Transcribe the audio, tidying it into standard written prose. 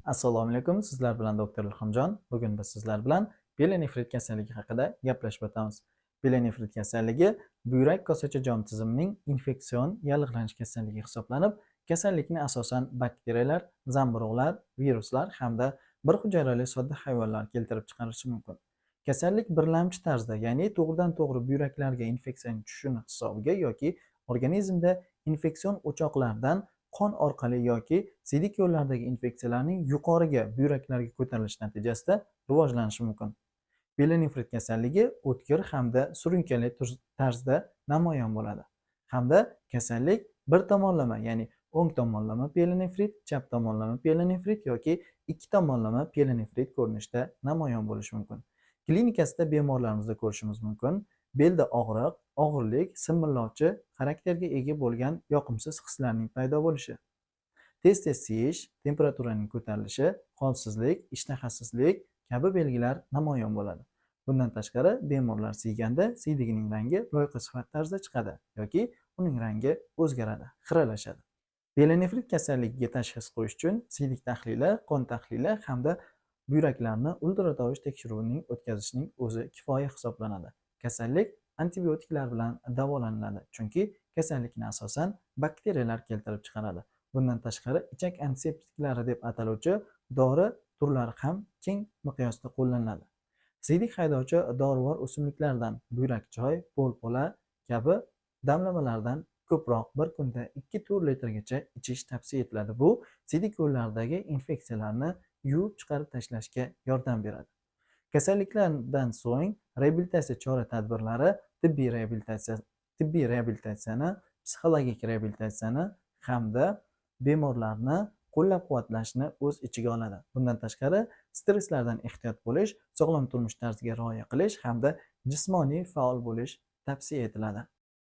Assalomu alaykum. Sizlar bilan doktor Ilhomjon. Bugun biz sizlar bilan pielonefrit kasalligi haqida gaplashib o'tamiz. Pielonefrit kasalligi buyrak kosacha jom tizimining infeksion yallig'lanish kasalligi hisoblanib, kasallikni asosan bakteriyalar, zamburug'lar, viruslar hamda bir hujayrali sodda hayvonlar keltirib chiqarishi mumkin. Kasallik birlamchi tarzda, ya'ni to'g'ridan-to'g'ri buyraklarga infeksiyaning tushishini hisobiga yoki organizmda infeksion o'choqlardan qon orqali yoki siydik yo'llaridagi infeksiyalarning yuqoriga buyraklarga ko'tarilishi natijasida rivojlanishi mumkin. Pielonefrit kasalligi o'tkir hamda surunkali tarzda namoyon bo'ladi. Hamda kasallik bir tomonlama, ya'ni o'ng tomonlama pielonefrit, chap tomonlama pielonefrit yoki ikki tomonlama pielonefrit ko'rinishda namoyon bo'lishi mumkin. Klinikasida bemorlarimizda ko'rishimiz mumkin. Belda og'riq, og'irlik, simirlovchi xarakterga ega bo'lgan yoqimsiz hislarning paydo bo'lishi, tez-tez siyish, temperaturaning ko'tarilishi, holsizlik, ishtahasizlik kabi belgilar namoyon bo'ladi. Bundan tashqari, bemorlar siyganda siydigining rangi loyqa sifat tarzda chiqadi yoki uning rangi o'zgaradi, xiralashadi. Pielonefrit kasalligiga tashxis qo'yish uchun siydik tahlili, qon tahlili hamda buyraklarni ultratovush tekshiruvining o'tkazishning o'zi kifoya hisoblanadi. Kasallik antibiotiklar bilan davolaniladi, chunki kasallikni asosan bakteriyalar keltirib chiqaradi. Bundan tashqari, ichak antiseptiklari deb ataluvchi dori turlari ham keng miqyosda qo'llaniladi. Siydik haydovchi dorivor o'simliklardan buyrak choy, polpola kabi damlamalardan ko'proq bir kunda 2-4 litrgacha ichish tavsiya etiladi. Bu siydik yo'llaridagi infeksiyalarni yuvib chiqarib tashlashga yordam beradi. Kasalliklardan so'ng reabilitatsiya chora-tadbirlari tibbiy reabilitatsiyani, psixologik reabilitatsiyani hamda bemorlarni qo'llab-quvvatlashni o'z ichiga oladi. Bundan tashqari, stresslardan ehtiyot bo'lish, sog'lom turmush tarziga rioya qilish hamda jismoniy faol bo'lish tavsiya etiladi.